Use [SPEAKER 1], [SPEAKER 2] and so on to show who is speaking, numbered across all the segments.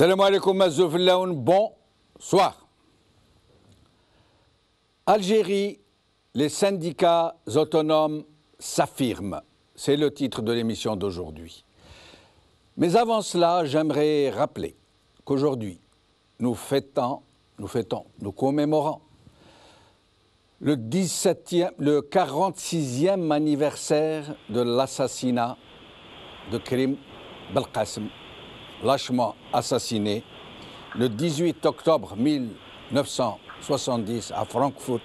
[SPEAKER 1] Salam alaikum, bonsoir. Algérie, les syndicats autonomes s'affirment. C'est le titre de l'émission d'aujourd'hui. Mais avant cela, j'aimerais rappeler qu'aujourd'hui, nous commémorons le 46e anniversaire de l'assassinat de Karim Belkacem, lâchement assassiné le 18 octobre 1970 à Francfort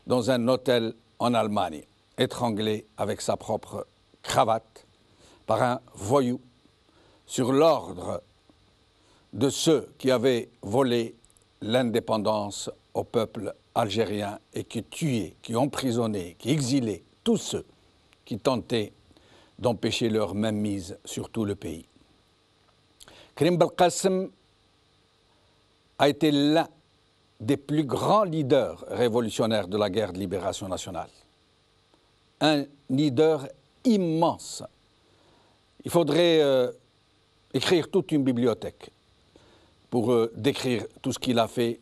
[SPEAKER 1] dans un hôtel en Allemagne, étranglé avec sa propre cravate par un voyou sur l'ordre de ceux qui avaient volé l'indépendance au peuple algérien et qui tuaient, qui emprisonnaient, qui exilaient tous ceux qui tentaient d'empêcher leur mainmise sur tout le pays. Karim Belkacem a été l'un des plus grands leaders révolutionnaires de la guerre de libération nationale. Un leader immense. Il faudrait écrire toute une bibliothèque pour décrire tout ce qu'il a fait,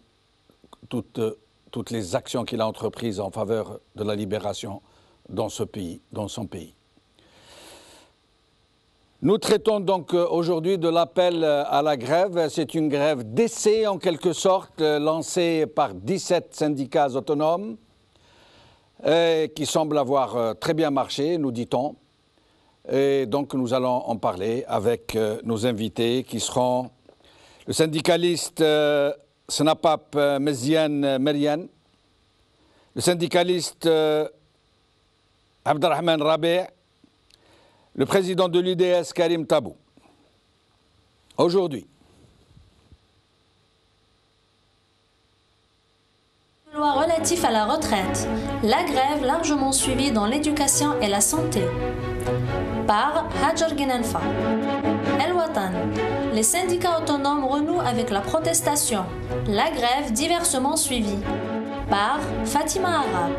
[SPEAKER 1] toutes les actions qu'il a entreprises en faveur de la libération dans ce pays, dans son pays. Nous traitons donc aujourd'hui de l'appel à la grève. C'est une grève d'essai en quelque sorte, lancée par 17 syndicats autonomes qui semble avoir très bien marché, nous dit-on. Et donc nous allons en parler avec nos invités qui seront le syndicaliste Snapap Meziane Merian, le syndicaliste Abdelrahman Rabi', le président de l'UDS Karim Tabou. Aujourd'hui,
[SPEAKER 2] loi relative à la retraite, la grève largement suivie dans l'éducation et la santé. Par Hajar Ginanfa. El Watan, les syndicats autonomes renouent avec la protestation, la grève diversement suivie. Par Fatima Arab.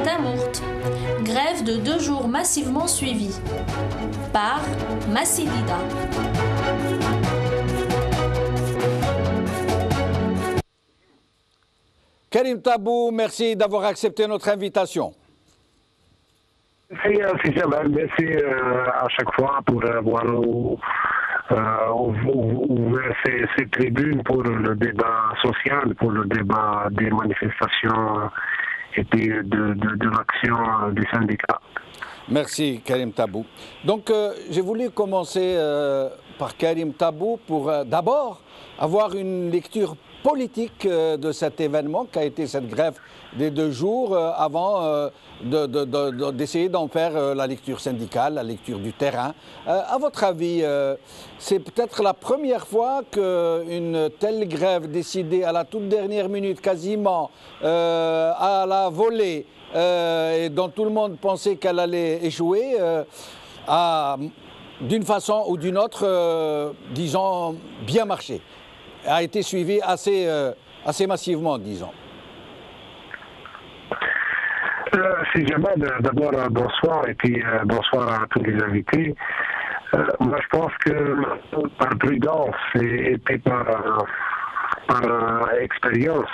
[SPEAKER 2] Tamourt, grève de 2 jours massivement suivie. Par Massidida.
[SPEAKER 1] Karim Tabou, merci d'avoir accepté notre invitation.
[SPEAKER 3] Merci Jamal, merci à chaque fois pour avoir ouvert ces tribunes pour le débat social, pour le débat des manifestations et puis de l'action des syndicats.
[SPEAKER 1] Merci Karim Tabou. Donc j'ai voulu commencer par Karim Tabou pour d'abord avoir une lecture politique de cet événement qu'a été cette grève des 2 jours avant d'essayer d'en faire la lecture syndicale, la lecture du terrain. À votre avis, c'est peut-être la première fois qu'une telle grève décidée à la toute dernière minute, quasiment à la volée, et dont tout le monde pensait qu'elle allait échouer, a d'une façon ou d'une autre, disons, bien marché, a été suivie assez massivement, disons.
[SPEAKER 3] C'est Jamal, d'abord bonsoir et puis bonsoir à tous les invités. Moi je pense que par prudence et par expérience,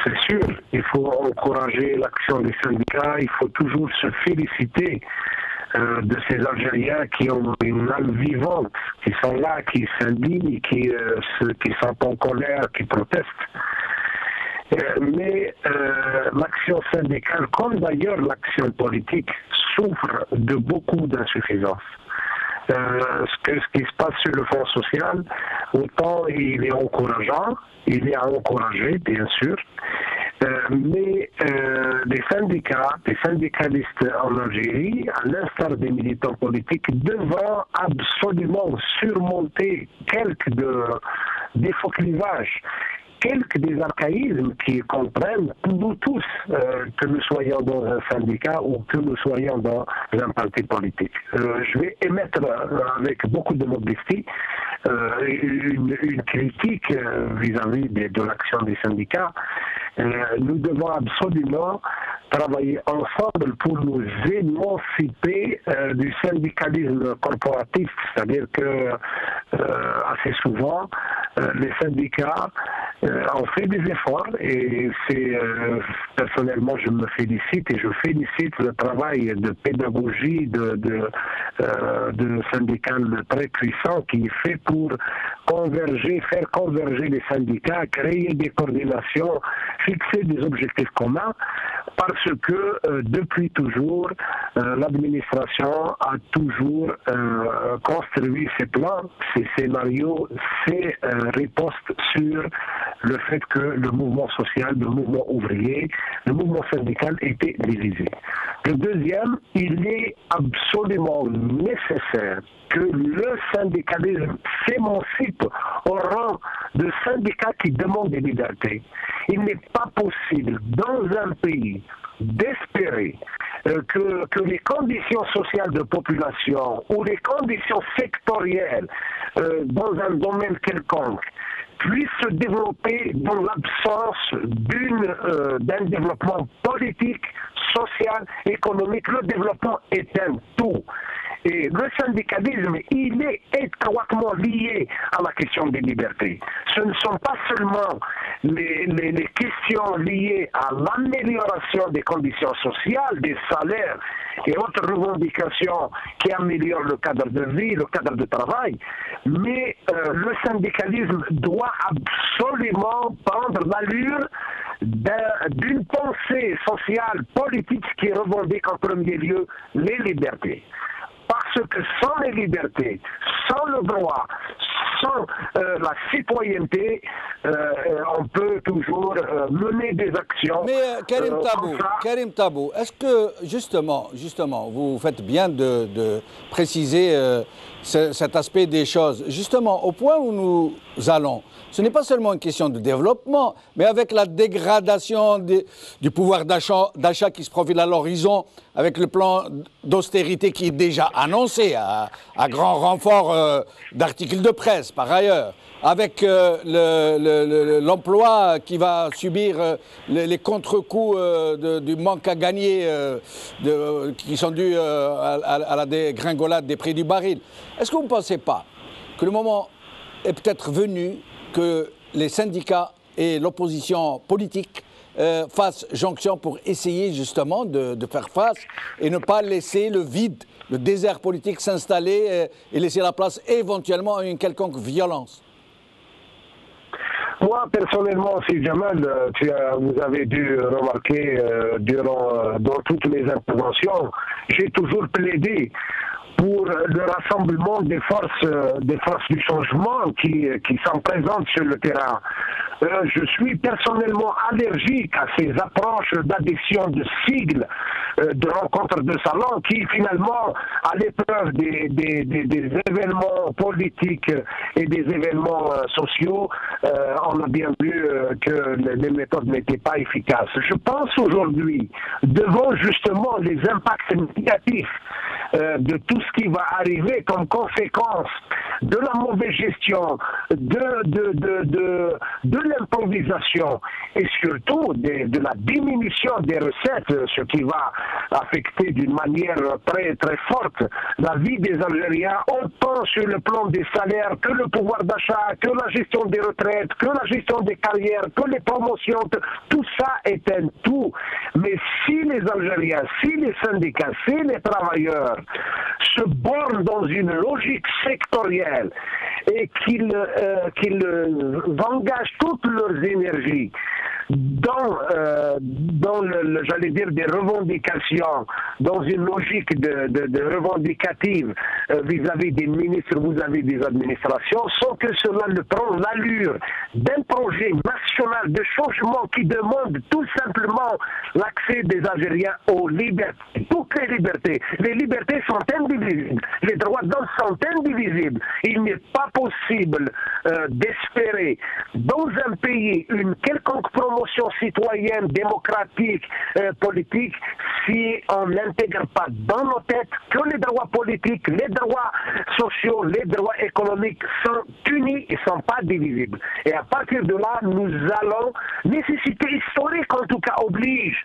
[SPEAKER 3] c'est sûr, il faut encourager l'action des syndicats, il faut toujours se féliciter de ces Algériens qui ont une âme vivante, qui sont là, qui s'indignent, qui sont en colère, qui protestent. Mais l'action syndicale, comme d'ailleurs l'action politique, souffre de beaucoup d'insuffisances. Ce qui se passe sur le front social, autant il est encourageant, il est à encourager, bien sûr, mais les syndicats, les syndicalistes en Algérie, à l'instar des militants politiques, devront absolument surmonter quelques des faux clivages, quelques des archaïsmes qui comprennent nous tous, que nous soyons dans un syndicat ou que nous soyons dans un parti politique. Je vais émettre avec beaucoup de modestie une critique vis-à-vis de l'action des syndicats. Nous devons absolument travailler ensemble pour nous émanciper du syndicalisme corporatif, c'est-à-dire que assez souvent, les syndicats ont fait des efforts et personnellement je me félicite et je félicite le travail de pédagogie de syndicats très puissants qui est fait pour faire converger les syndicats, créer des coordinations, fixer des objectifs communs, parce que depuis toujours, l'administration a toujours construit ses plans, ses scénarios, ses ripostes sur le fait que le mouvement social, le mouvement ouvrier, le mouvement syndical était divisé. Le deuxième, il est absolument nécessaire que le syndicalisme s'émancipe au rang de syndicats qui demandent des libertés. Il n'est pas possible dans un pays d'espérer que les conditions sociales de population ou les conditions sectorielles dans un domaine quelconque puissent se développer dans l'absence d'un développement politique, social, économique. Le développement est un tout. Et le syndicalisme, il est étroitement lié à la question des libertés. Ce ne sont pas seulement les questions liées à l'amélioration des conditions sociales, des salaires et autres revendications qui améliorent le cadre de vie, le cadre de travail, mais le syndicalisme doit absolument prendre l'allure d'une pensée sociale, politique qui revendique en premier lieu les libertés. Parce que sans les libertés, sans le droit, sans la citoyenneté, on peut toujours mener des actions.
[SPEAKER 1] Mais Karim Tabou, est-ce que justement, vous faites bien de préciser cet aspect des choses. Justement, au point où nous allons, ce n'est pas seulement une question de développement, mais avec la dégradation du pouvoir d'achat qui se profile à l'horizon, avec le plan d'austérité qui est déjà annoncé à grand renfort d'articles de presse par ailleurs, avec l'emploi qui va subir les contre-coups du manque à gagner qui sont dus à la dégringolade des prix du baril. Est-ce que vous ne pensez pas que le moment est peut-être venu que les syndicats et l'opposition politique fassent jonction pour essayer justement de faire face et ne pas laisser le vide, le désert politique s'installer et laisser la place éventuellement à une quelconque violence?
[SPEAKER 3] Moi, personnellement, si Jamal, vous avez dû remarquer dans toutes les interventions, j'ai toujours plaidé pour le rassemblement des forces du changement qui sont présentes sur le terrain. Je suis personnellement allergique à ces approches d'addition de sigles, de rencontres de salon qui finalement, à l'épreuve des événements politiques et des événements sociaux, on a bien vu que les méthodes n'étaient pas efficaces. Je pense aujourd'hui, devant justement les impacts négatifs de tout ce qui va arriver comme conséquence de la mauvaise gestion, de l'improvisation et surtout de la diminution des recettes, ce qui va affecter d'une manière très très forte la vie des Algériens, autant sur le plan des salaires que le pouvoir d'achat, que la gestion des retraites, que la gestion des carrières, que les promotions, tout ça est un tout. Mais si les Algériens, si les syndicats, si les travailleurs se bornent dans une logique sectorielle et qu'ils engagent toutes leurs énergies dans j'allais dire, des revendications, dans une logique de revendicative vis-à-vis des ministres, vis-à-vis des administrations, sans que cela ne prenne l'allure d'un projet national de changement qui demande tout simplement l'accès des Algériens aux libertés. Toutes les libertés. Les libertés sont indivisibles. Les droits d'homme sont indivisibles. Il n'est pas possible d'espérer dans un pays une quelconque promotion citoyenne, démocratique, politique, si on n'intègre pas dans nos têtes que les droits politiques, les droits sociaux, les droits économiques sont unis et ne sont pas divisibles. Et à à partir de là, nous allons, nécessité historique en tout cas oblige.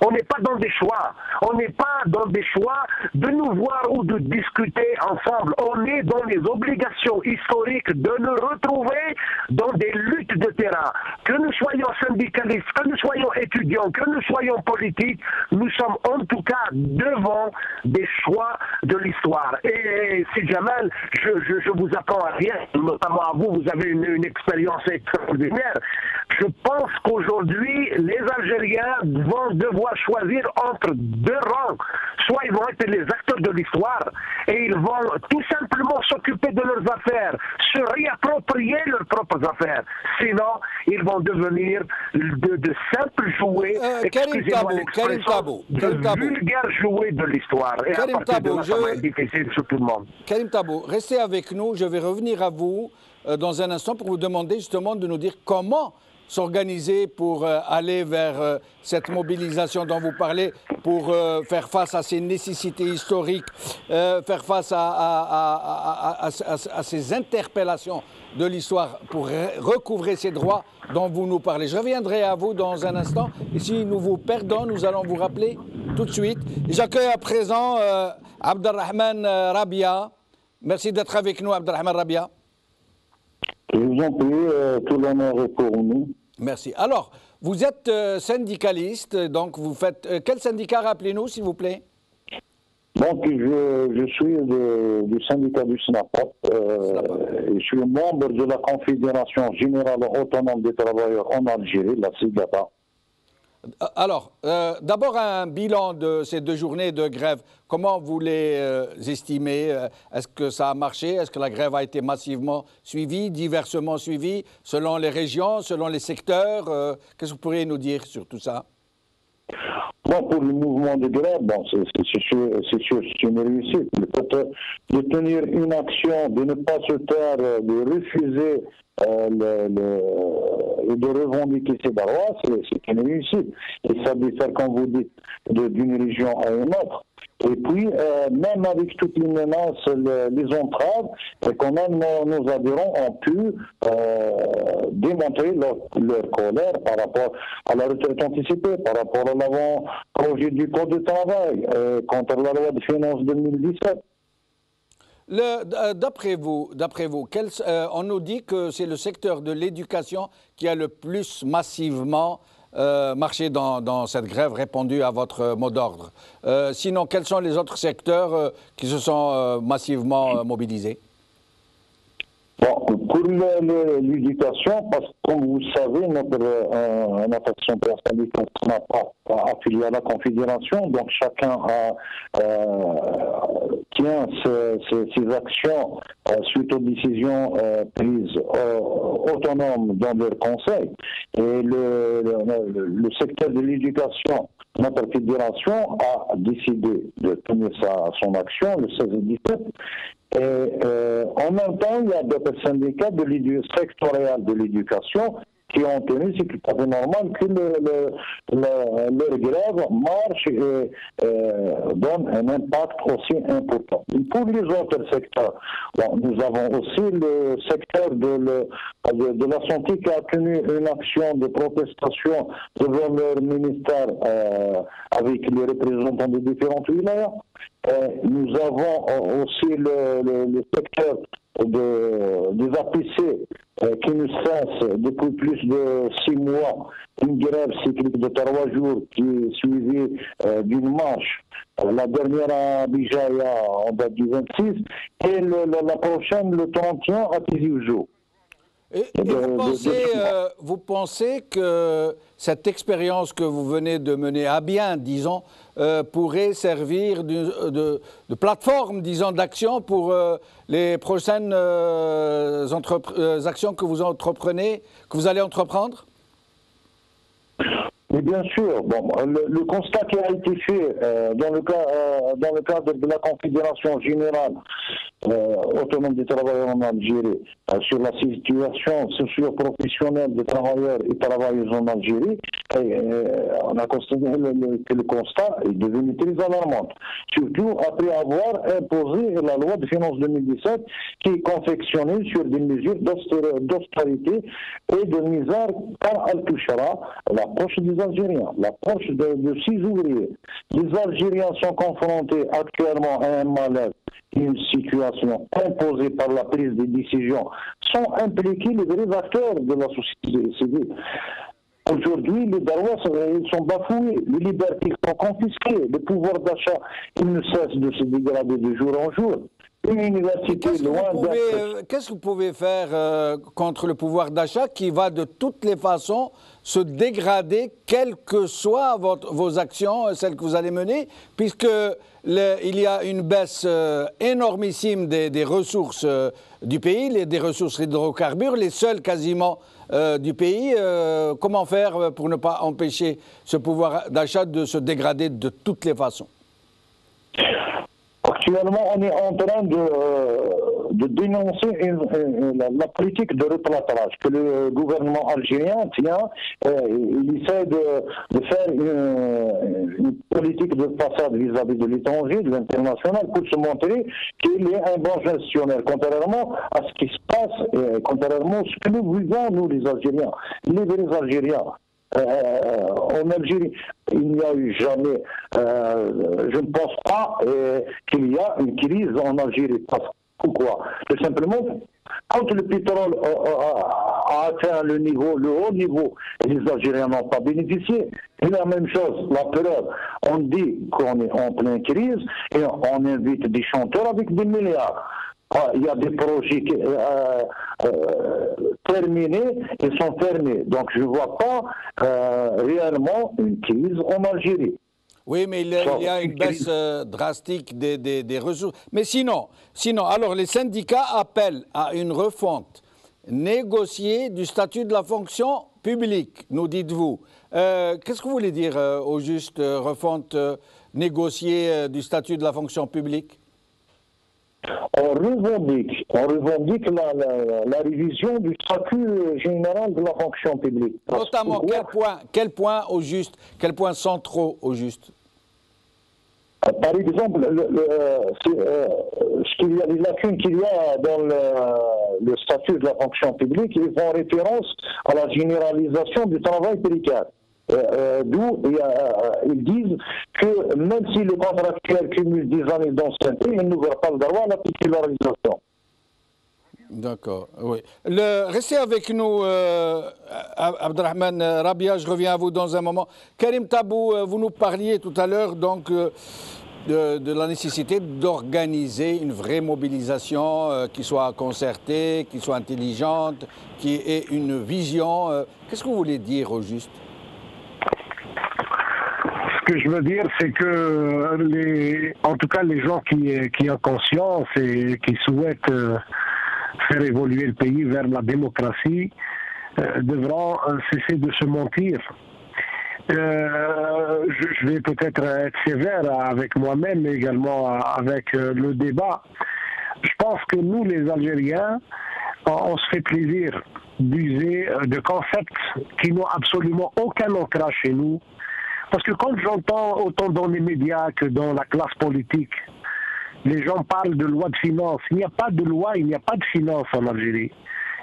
[SPEAKER 3] On n'est pas dans des choix. On n'est pas dans des choix de nous voir ou de discuter ensemble. On est dans les obligations historiques de nous retrouver dans des luttes de terrain. Que nous soyons syndicalistes, que nous soyons étudiants, que nous soyons politiques, nous sommes en tout cas devant des choix de l'histoire. Et si Jamal, je vous apprends à rien, notamment à vous, vous avez une expérience extraordinaire. Je pense qu'aujourd'hui, les Algériens vont devoir choisir entre deux rangs. Soit ils vont être les acteurs de l'histoire et ils vont tout simplement s'occuper de leurs affaires, se réapproprier leurs propres affaires. Sinon, ils vont devenir de simples jouets, excusez-moi l'expression, de vulgaires jouets de l'histoire. Et à partir de là, ça va être difficile sur tout le monde.
[SPEAKER 1] Karim Tabou, restez avec nous. Je vais revenir à vous dans un instant pour vous demander justement de nous dire comment s'organiser pour aller vers cette mobilisation dont vous parlez, pour faire face à ces nécessités historiques, faire face à ces interpellations de l'histoire, pour recouvrer ces droits dont vous nous parlez. Je reviendrai à vous dans un instant. Et si nous vous perdons, nous allons vous rappeler tout de suite. J'accueille à présent Abdelrahman Rabia. Merci d'être avec nous, Abdelrahman Rabia.
[SPEAKER 4] Je vous en prie, tout l'honneur est pour nous.
[SPEAKER 1] Merci. Alors, vous êtes syndicaliste, donc vous faites... quel syndicat, rappelez-nous, s'il vous plaît?
[SPEAKER 4] Donc, je suis du syndicat du SNAPAP. Je suis membre de la Confédération Générale Autonome des Travailleurs en Algérie, la SIGATA.
[SPEAKER 1] Alors, d'abord un bilan de ces 2 journées de grève. Comment vous les estimez? Est-ce que ça a marché? Est-ce que la grève a été massivement suivie, diversement suivie, selon les régions, selon les secteurs? Qu'est-ce que vous pourriez nous dire sur tout ça?
[SPEAKER 4] Bon, pour le mouvement de grève, bon, c'est sûr, c'est une réussite. Le fait de tenir une action, de ne pas se taire, de refuser et de revendiquer ses droits, c'est une réussite. Et ça diffère, comme vous dites, d'une région à une autre. Et puis, même avec toutes les menaces, les entraves, quand même nos adhérents ont pu démontrer leur colère par rapport à la retraite anticipée, par rapport à l'avant-projet du Code de travail, contre la loi de finances 2017.
[SPEAKER 1] D'après vous, on nous dit que c'est le secteur de l'éducation qui a le plus massivement marché dans cette grève, répondu à votre mot d'ordre. Sinon, quels sont les autres secteurs qui se sont massivement mobilisés?
[SPEAKER 4] Bon, pour l'éducation, parce que comme vous savez, notre action syndicale n'a pas affilié à la Confédération, donc chacun tient ses actions suite aux décisions prises autonomes dans leur conseil. Et le secteur de l'éducation, notre fédération a décidé de tenir son action le 16 et 17. Et en même temps, il y a d'autres syndicats sectoriels de l'éducation qui ont tenu, c'est tout à fait normal que leur grève marche et donne un impact aussi important. Et pour les autres secteurs, bon, nous avons aussi le secteur de la santé qui a tenu une action de protestation devant leur ministère avec les représentants des différentes wilayas. Nous avons aussi le secteur des APC qui ne cesse depuis plus de 6 mois, une grève cyclique de 3 jours qui est suivie d'une marche. La dernière à Bijaya en date du 26 et la prochaine le 31 à Tizi Ouzou.
[SPEAKER 1] Et vous pensez que cette expérience que vous venez de mener à bien, disons, pourrait servir de plateforme, disons, d'action pour les prochaines actions que vous allez entreprendre?
[SPEAKER 4] Mais bien sûr, bon, le constat qui a été fait dans le cadre de la Confédération générale autonome des travailleurs en Algérie sur la situation socio-professionnelle des travailleurs et travailleuses en Algérie, on a constaté que le constat est devenu très alarmant. Surtout après avoir imposé la loi de finances 2017 qui est confectionnée sur des mesures d'austérité et de misère par Al-Touchara, l'approche des Algériens, l'approche de 6 ouvriers. Les Algériens sont confrontés actuellement à un malaise, une situation imposée par la prise des décisions, sont impliqués les vrais acteurs de la société civile. Aujourd'hui, les droits sont bafoués, les libertés sont confisquées, le pouvoir d'achat il ne cesse de se dégrader de jour en jour. Une université loin d'être...
[SPEAKER 1] Qu'est-ce que vous pouvez faire contre le pouvoir d'achat qui va de toutes les façons se dégrader, quelles que soient vos actions, celles que vous allez mener, puisque il y a une baisse énormissime des ressources du pays, des ressources hydrocarbures, les seules quasiment du pays. Comment faire pour ne pas empêcher ce pouvoir d'achat de se dégrader de toutes les façons?
[SPEAKER 4] Actuellement, on est en train de dénoncer la politique de replâtrage que le gouvernement algérien tient. Il essaie de faire une politique de façade vis-à-vis de l'étranger, de l'international, pour se montrer qu'il est un bon gestionnaire, contrairement à ce qui se passe, contrairement à ce que nous vivons, nous les Algériens, les vrais Algériens. En Algérie, il n'y a eu jamais, je ne pense pas qu'il y a une crise en Algérie. Pourquoi? Tout simplement, quand le pétrole a atteint le haut niveau, les Algériens n'ont pas bénéficié. Et la même chose, la preuve, on dit qu'on est en pleine crise et on invite des chanteurs avec des milliards. Il y a des projets terminés et sont fermés. Donc je ne vois pas réellement une crise en Algérie.
[SPEAKER 1] Oui, mais il y a une baisse drastique des ressources. Mais sinon, alors les syndicats appellent à une refonte négociée du statut de la fonction publique, nous dites-vous. Qu'est-ce que vous voulez dire au juste refonte négociée du statut de la fonction publique?
[SPEAKER 4] On revendique la révision du statut général de la fonction publique.
[SPEAKER 1] Notamment, quel point au juste, quels points centraux au juste?
[SPEAKER 4] Par exemple, les lacunes qu'il y a dans le statut de la fonction publique, ils font référence à la généralisation du travail précaire. D'où ils disent que même si le contractuel cumule 10 années d'ancienneté, il n'ouvre pas le droit à la titularisation.
[SPEAKER 1] D'accord, oui. Restez avec nous, Abdelrahman Rabia, je reviens à vous dans un moment. Karim Tabou, vous nous parliez tout à l'heure donc de la nécessité d'organiser une vraie mobilisation qui soit concertée, qui soit intelligente, qui ait une vision. Qu'est-ce que vous voulez dire au juste?
[SPEAKER 3] Ce que je veux dire, c'est que en tout cas les gens qui ont conscience et qui souhaitent faire évoluer le pays vers la démocratie devront cesser de se mentir. Je vais peut-être être sévère avec moi-même, mais également avec le débat. Je pense que nous, les Algériens, on se fait plaisir d'user de concepts qui n'ont absolument aucun ancrage chez nous. Parce que quand j'entends autant dans les médias que dans la classe politique, les gens parlent de loi de finances. Il n'y a pas de loi, il n'y a pas de finances en Algérie.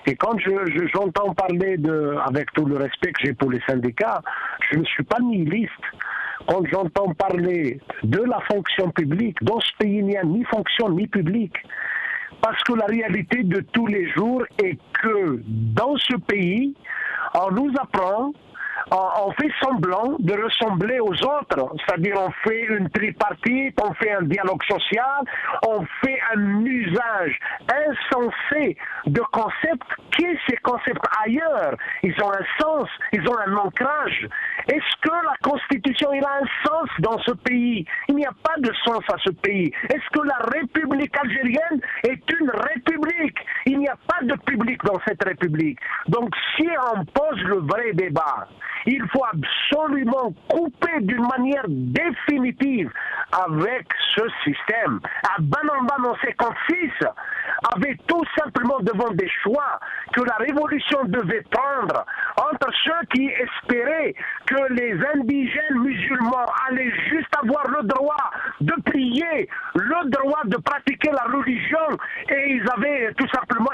[SPEAKER 3] Et quand j'entends parler avec tout le respect que j'ai pour les syndicats, je ne suis pas nihiliste. Quand j'entends parler de la fonction publique, dans ce pays, il n'y a ni fonction ni public. Parce que la réalité de tous les jours est que dans ce pays, on nous apprend, on fait semblant de ressembler aux autres, c'est-à-dire on fait une tripartite, on fait un dialogue social, on fait un usage insensé de concepts qui est ces concepts ailleurs. Ils ont un sens, ils ont un ancrage. Est-ce que la Constitution il a un sens dans ce pays? Il n'y a pas de sens à ce pays. Est-ce que la République algérienne est une république? Il n'y a pas de public dans cette République. Donc si on pose le vrai débat, Il faut absolument couper d'une manière définitive avec ce système. Ben Alban en 56 avait tout simplement devant des choix que la révolution devait prendre entre ceux qui espéraient que les indigènes musulmans allaient juste avoir le droit de prier, le droit de pratiquer la religion, et ils avaient tout simplement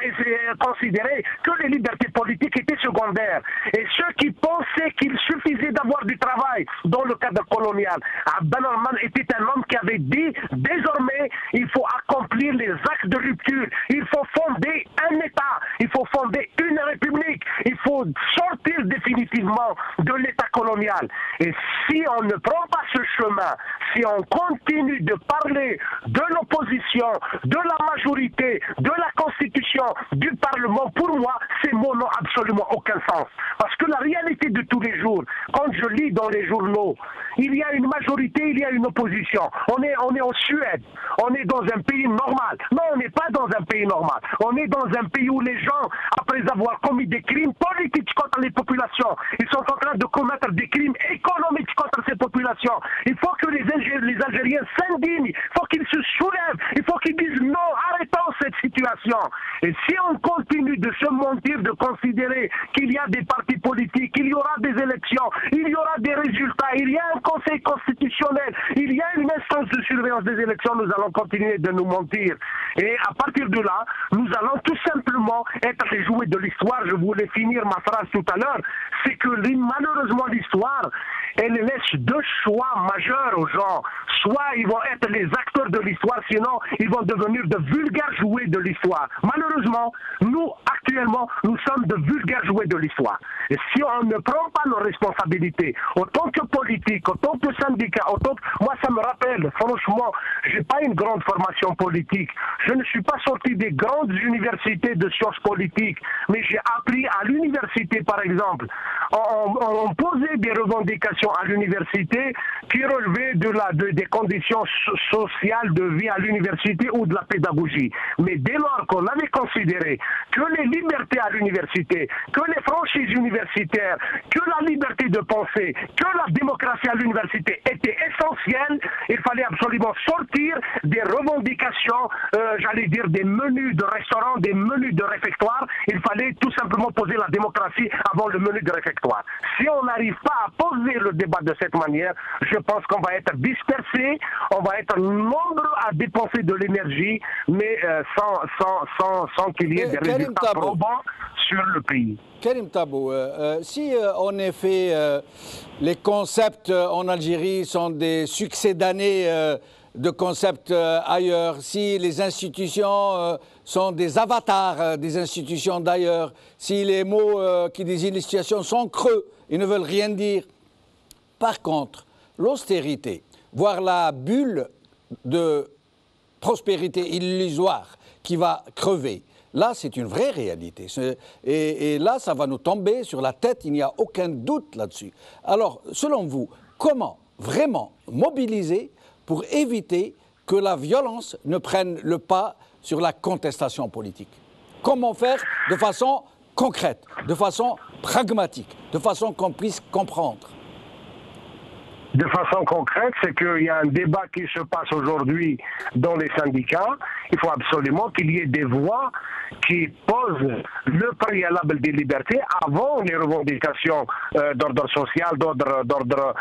[SPEAKER 3] considéré que les libertés politiques étaient secondaires. Et ceux qui pensaient qu'il suffisait d'avoir du travail dans le cadre colonial, Ben Alban était un homme qui avait dit désormais il faut accomplir les actes de rupture, il faut fonder un État, il faut fonder une république, il faut sortir définitivement de l'État colonial. Et si on ne prend pas ce chemin, si on continue de parler de l'opposition, de la majorité, de la Constitution, du Parlement, pour moi, ces mots n'ont absolument aucun sens. Parce que la réalité de tous les jours, quand je lis dans les journaux, il y a une majorité, il y a une opposition. On est en Suède, on est dans un pays normal. Non, on n'est pas dans un pays normal. On est dans un pays où les gens, après avoir commis des crimes politiques contre les populations, ils sont en train de commettre des crimes économiques contre ces populations. Il faut que les Algériens s'indignent, il faut qu'ils se soulèvent, il faut qu'ils disent non, arrêtons cette situation. Et si on continue de se mentir, de considérer qu'il y a des partis politiques, qu'il y aura des élections, il y aura des résultats, il y a un conseil constitutionnel, il y a une instance de surveillance des élections, nous allons continuer de nous mentir. Et à partir de là, nous allons tout simplement être les jouets de l'histoire. Je voulais finir ma phrase tout à l'heure, c'est que malheureusement l'histoire, elle laisse deux choix majeurs aux gens. Soit ils vont être les acteurs de l'histoire, sinon ils vont devenir de vulgaires jouets de l'histoire. Malheureusement, nous, actuellement, nous sommes de vulgaires jouets de l'histoire. Et si on ne prend pas nos responsabilités, autant que politique, autant que syndicat, moi ça me rappelle, franchement, je n'ai pas une grande formation politique. Je ne suis pas sorti des grandes universités de sciences politiques, mais j'ai appris à l'université, par exemple. On posait des revendications à l'université qui relevaient des conditions sociales de vie à l'université ou de la pédagogie. Mais dès lors qu'on avait considéré que les libertés à l'université, que les franchises universitaires, que la liberté de penser, que la démocratie à l'université était essentielle, il fallait absolument sortir des revendications, j'allais dire des menus de restaurants, des menus de réfectoire. Il fallait tout simplement poser la démocratie avant le menu de réfectoire. Si on n'arrive pas à poser le débat de cette manière, je pense qu'on va être dispersé, on va être nombreux à dépenser de l'énergie, mais sans qu'il y ait des résultats probants sur le pays.
[SPEAKER 1] Karim Tabou, si en effet les concepts en Algérie sont des succès d'années de concepts ailleurs, si les institutions sont des avatars des institutions d'ailleurs, si les mots qui désignent les situations sont creux, ils ne veulent rien dire. Par contre, l'austérité, voire la bulle de prospérité illusoire qui va crever, là, c'est une vraie réalité. Et là, ça va nous tomber sur la tête, il n'y a aucun doute là-dessus. Alors, selon vous, comment vraiment mobiliser pour éviter que la violence ne prenne le pas sur la contestation politique? Comment faire de façon concrète, de façon pragmatique, de façon qu'on puisse comprendre?
[SPEAKER 3] De façon concrète, c'est qu'il y a un débat qui se passe aujourd'hui dans les syndicats. Il faut absolument qu'il y ait des voix qui posent le préalable des libertés avant les revendications d'ordre social, d'ordre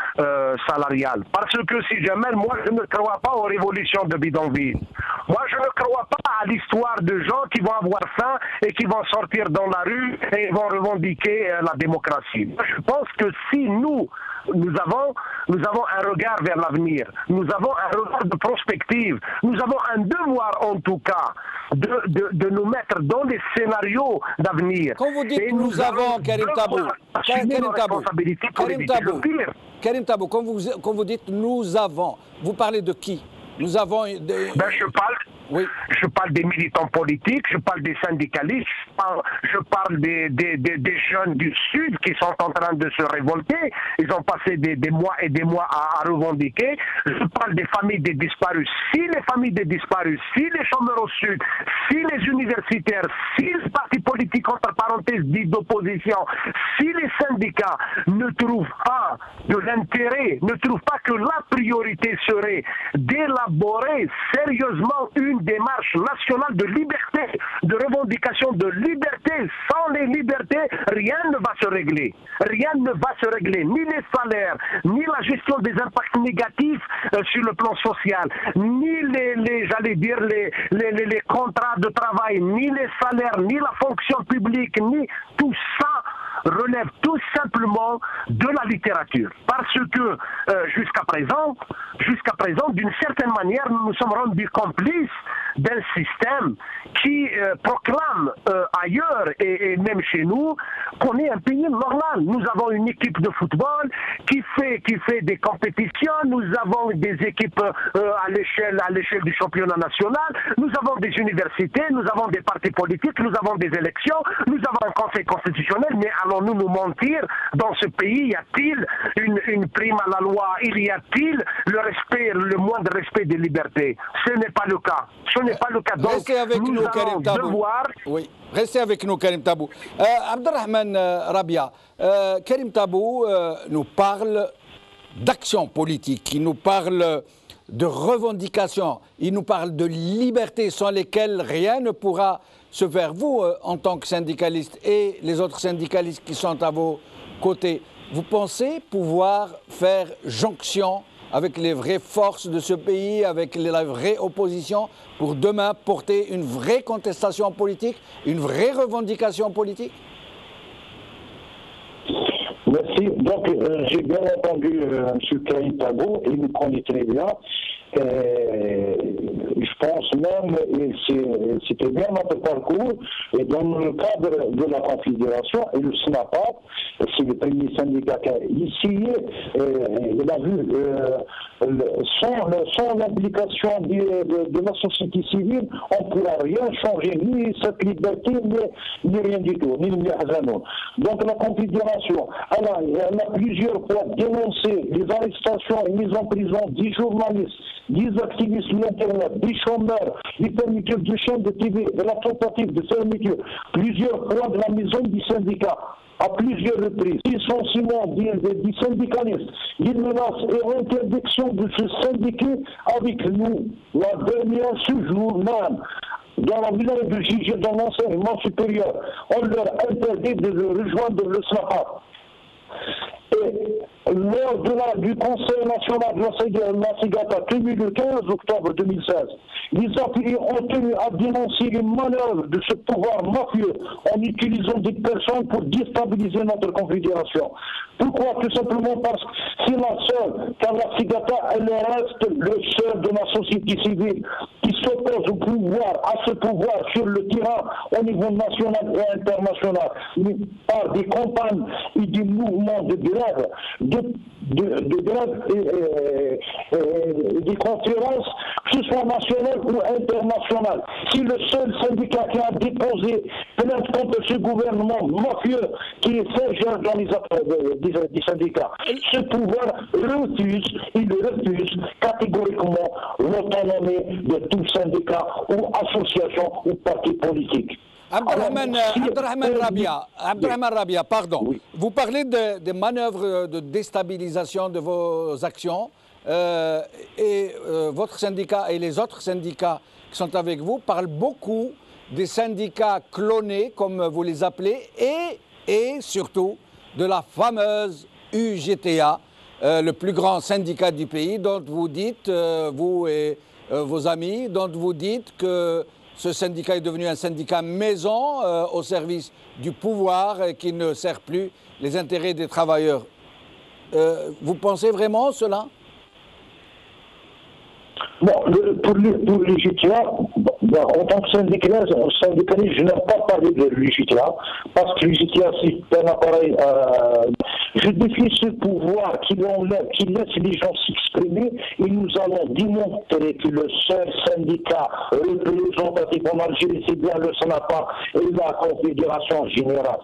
[SPEAKER 3] salarial. Parce que si jamais, moi je ne crois pas aux révolutions de bidonville. Moi je ne crois pas à l'histoire de gens qui vont avoir faim et qui vont sortir dans la rue et vont revendiquer la démocratie. Je pense que si nous avons un regard vers l'avenir, nous avons un regard de prospective, nous avons un devoir en tout cas de nous mettre dans des scénarios d'avenir.
[SPEAKER 1] Quand vous dites nous avons, Karim Tabou, quand vous dites nous avons, vous parlez de qui? Nous avons...
[SPEAKER 3] Je parle
[SPEAKER 1] Oui.
[SPEAKER 3] Je parle des militants politiques, je parle des syndicalistes, je parle des jeunes du Sud qui sont en train de se révolter. Ils ont passé des mois et des mois à revendiquer. Je parle des familles des disparus. Si les familles des disparus, si les chômeurs au Sud, si les universitaires, si les partis politiques, entre parenthèses, dits d'opposition, si les syndicats ne trouvent pas de l'intérêt, ne trouvent pas que la priorité serait d'élaborer sérieusement une démarche nationale de liberté, de revendication de liberté. Sans les libertés, rien ne va se régler. Rien ne va se régler. Ni les salaires, ni la gestion des impacts négatifs sur le plan social, ni j'allais dire, les contrats de travail, ni les salaires, ni la fonction publique, ni tout ça relève tout simplement de la littérature. Parce que jusqu'à présent, d'une certaine manière, nous nous sommes rendus complices d'un système qui proclame ailleurs et même chez nous qu'on est un pays normal. Nous avons une équipe de football qui fait des compétitions, nous avons des équipes à l'échelle du championnat national, nous avons des universités, nous avons des partis politiques, nous avons des élections, nous avons un conseil constitutionnel, mais allons-nous nous mentir? Dans ce pays, y a-t-il une prime à la loi? Y a-t-il le moindre respect des libertés? Ce n'est pas le cas. Ce n'est pas le cas. Donc,
[SPEAKER 1] restez avec nous, Karim Tabou. Oui, restez avec nous, Karim Tabou. Abdelrahman Rabia, Karim Tabou nous parle d'action politique, il nous parle de revendications, il nous parle de liberté sans lesquelles rien ne pourra se faire. Vous, en tant que syndicaliste et les autres syndicalistes qui sont à vos côtés, vous pensez pouvoir faire jonction avec les vraies forces de ce pays, avec la vraie opposition, pour demain porter une vraie contestation politique, une vraie revendication politique?
[SPEAKER 4] Merci. Donc, j'ai bien entendu M. Karim Tabou, il me connaît très bien. Je pense même, et c'était bien notre parcours, et dans le cadre de la Confédération et le SNAPAP, c'est le premier syndicat qui a initié, il a vu, sans l'implication de la société civile, on ne pourra rien changer, ni cette liberté, ni rien du tout, ni le Mihazanoun. Donc la Confédération, elle a plusieurs fois dénoncé les arrestations et mises en prison des journalistes, des activistes sur Internet, des chômeurs, des fermetures de chaînes de TV, de la tentative de fermeture, plusieurs fois de la maison du syndicat, à plusieurs reprises, licenciement des syndicalistes, des menaces et interdiction de se syndiquer avec nous. La dernière, ce jour même, dans la village de Gigi, dans l'enseignement supérieur, on leur interdit de rejoindre le SNAPAP. Et lors du Conseil national de la Cigata tenu le 15 octobre 2016, les affiliés ont tenu à dénoncer les manœuvres de ce pouvoir mafieux en utilisant des personnes pour déstabiliser notre confédération. Pourquoi? Tout simplement parce que c'est la seule, car la Cigata, elle reste le seul de la société civile qui s'oppose au pouvoir, à ce pouvoir sur le terrain au niveau national et international, par des campagnes et des mouvements de grève, de grève et des conférences, que ce soit nationales ou internationales. C'est le seul syndicat qui a déposé plainte contre ce gouvernement mafieux qui est siège dans les affaires des syndicats. Ce pouvoir refuse catégoriquement l'autonomie de tout syndicat ou association ou parti politique.
[SPEAKER 1] Abdelrahman Rabia, pardon. Oui. Vous parlez des manœuvres de déstabilisation de vos actions et votre syndicat et les autres syndicats qui sont avec vous parlent beaucoup des syndicats clonés, comme vous les appelez, et surtout de la fameuse UGTA, le plus grand syndicat du pays, dont vous dites, vous et vos amis, dont vous dites que ce syndicat est devenu un syndicat maison au service du pouvoir qui ne sert plus les intérêts des travailleurs. Vous pensez vraiment cela?
[SPEAKER 4] Bon, pour l'UGTA, en tant que syndicaliste, je n'aime pas parler de l'UGTA, parce que l'UGTA, c'est un appareil Je défie ce pouvoir qui laisse les gens s'exprimer et nous allons démontrer que le seul syndicat représentatif en Algérie, c'est bien le SNAPA et la Confédération Générale.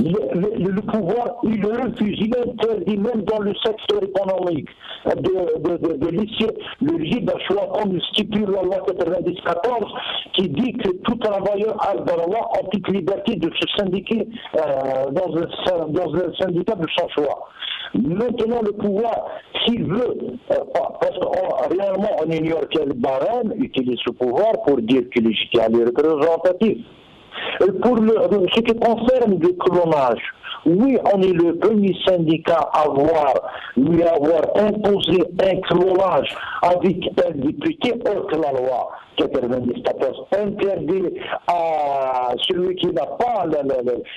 [SPEAKER 4] Le pouvoir, il le refuse, il interdit même dans le secteur économique de laisser le libre choix comme stipule la loi 94 qui dit que tout travailleur a le droit en toute liberté de se syndiquer dans un syndicat de son choix. Maintenant, le pouvoir, s'il veut, parce que réellement on ignore quel barème utilise ce pouvoir pour dire qu'il est représentatif. Pour ce qui concerne le clonage, oui, on est le premier syndicat à avoir imposé un clonage avec un député hors que la loi 94 interdit à celui qui n'a pas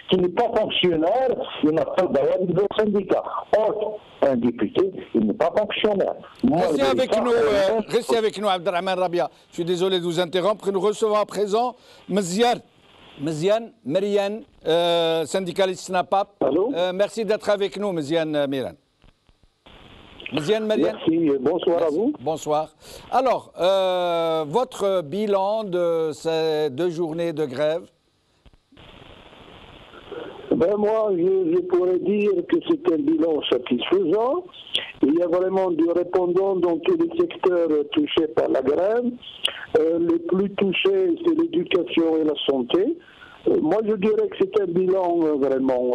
[SPEAKER 4] qui n'est pas fonctionnaire, il n'a pas le droit de syndicat. Or, un député, il n'est pas fonctionnaire.
[SPEAKER 1] Restez avec nous, Abdelrahman Rabia. Je suis désolé de vous interrompre. Nous recevons à présent Meziane Merian, syndicaliste SNAPAP. Merci d'être avec nous, Meziane Merian.
[SPEAKER 5] Merci, bonsoir à vous.
[SPEAKER 1] Bonsoir. Alors, votre bilan de ces 2 journées de grève?
[SPEAKER 5] Moi, je pourrais dire que c'est un bilan satisfaisant. Il y a vraiment des répondants dans tous les secteurs touchés par la grève. Les plus touchés, c'est l'éducation et la santé. Moi, je dirais que c'est un bilan vraiment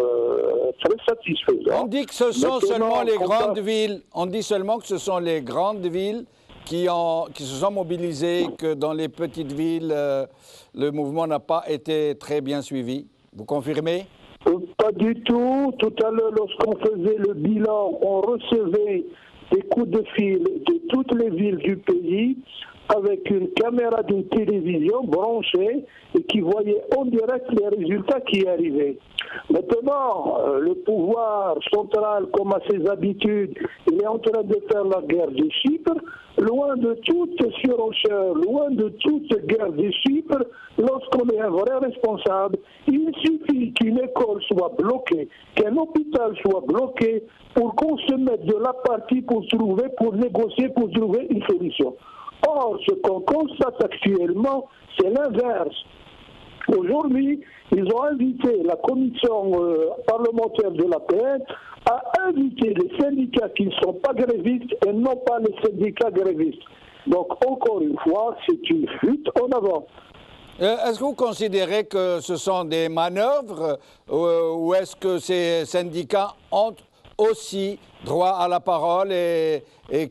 [SPEAKER 5] très satisfaisant.
[SPEAKER 1] On dit que ce sont seulement les grandes villes. On dit seulement que ce sont les grandes villes qui se sont mobilisées, que dans les petites villes, le mouvement n'a pas été très bien suivi. Vous confirmez?
[SPEAKER 5] Pas du tout. Tout à l'heure, lorsqu'on faisait le bilan, on recevait des coups de fil de toutes les villes du pays avec une caméra d'une télévision branchée et qui voyait en direct les résultats qui arrivaient. Maintenant, le pouvoir central, comme à ses habitudes, il est en train de faire la guerre des chiffres. Loin de toute surenchère, loin de toute guerre des chiffres, lorsqu'on est un vrai responsable, il suffit qu'une école soit bloquée, qu'un hôpital soit bloqué pour qu'on se mette de la partie pour négocier, pour trouver une solution. Or, ce qu'on constate actuellement, c'est l'inverse. Aujourd'hui, ils ont invité la commission parlementaire de la paix à inviter les syndicats qui ne sont pas grévistes et non pas les syndicats grévistes. Donc, encore une fois, c'est une fuite en avant.
[SPEAKER 1] Est-ce que vous considérez que ce sont des manœuvres ou est-ce que ces syndicats ont aussi droit à la parole et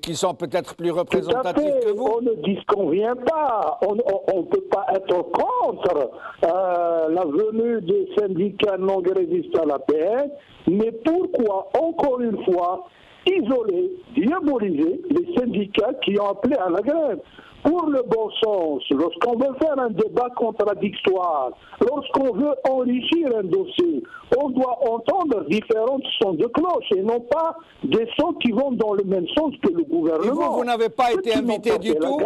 [SPEAKER 1] qui sont peut-être plus représentatifs que vous?
[SPEAKER 5] On ne disconvient pas. On ne peut pas être contre la venue des syndicats non grévistes à la paix, mais pourquoi, encore une fois, isoler, diaboliser les syndicats qui ont appelé à la grève? Pour le bon sens, lorsqu'on veut faire un débat contradictoire, lorsqu'on veut enrichir un dossier, on doit entendre différentes sons de cloche et non pas des sons qui vont dans le même sens que le gouvernement.
[SPEAKER 1] Et vous n'avez pas été invité du tout?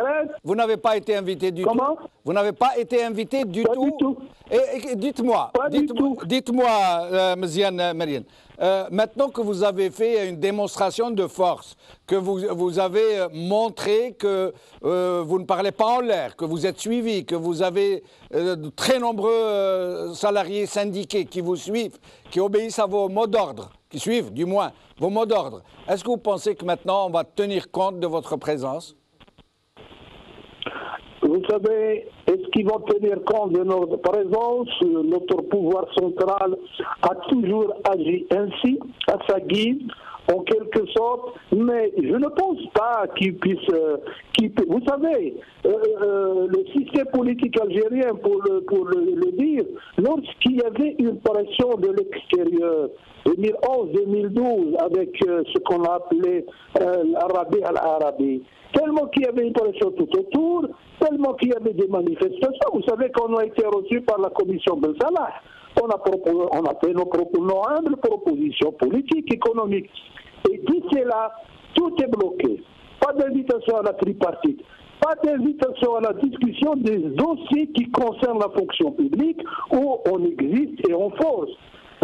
[SPEAKER 1] Vous n'avez pas été invité du tout?
[SPEAKER 5] Comment?
[SPEAKER 1] Vous n'avez pas été invité du tout?
[SPEAKER 5] Pas du tout.
[SPEAKER 1] Et dites-moi, Meziane Merian, maintenant que vous avez fait une démonstration de force, que vous avez montré que vous ne parlez pas en l'air, que vous êtes suivi, que vous avez de très nombreux salariés syndiqués qui vous suivent, qui obéissent à vos mots d'ordre, qui suivent du moins vos mots d'ordre, est-ce que vous pensez que maintenant on va tenir compte de votre présence?
[SPEAKER 5] Vous savez, est-ce qu'ils vont tenir compte de notre présence? Notre pouvoir central a toujours agi ainsi, à sa guise, en quelque sorte, mais je ne pense pas qu'il puisse... vous savez, le système politique algérien, pour le dire, lorsqu'il y avait une pression de l'extérieur, 2011-2012, avec ce qu'on a appelé l'Arabie à l'Arabie, tellement qu'il y avait une pression tout autour, tellement qu'il y avait des manifestations. Vous savez qu'on a été reçus par la commission Ben Salah. On a fait nos humbles propositions politiques, économiques. Et d'ici là, tout est bloqué. Pas d'invitation à la tripartite, pas d'invitation à la discussion des dossiers qui concernent la fonction publique où on existe et on force.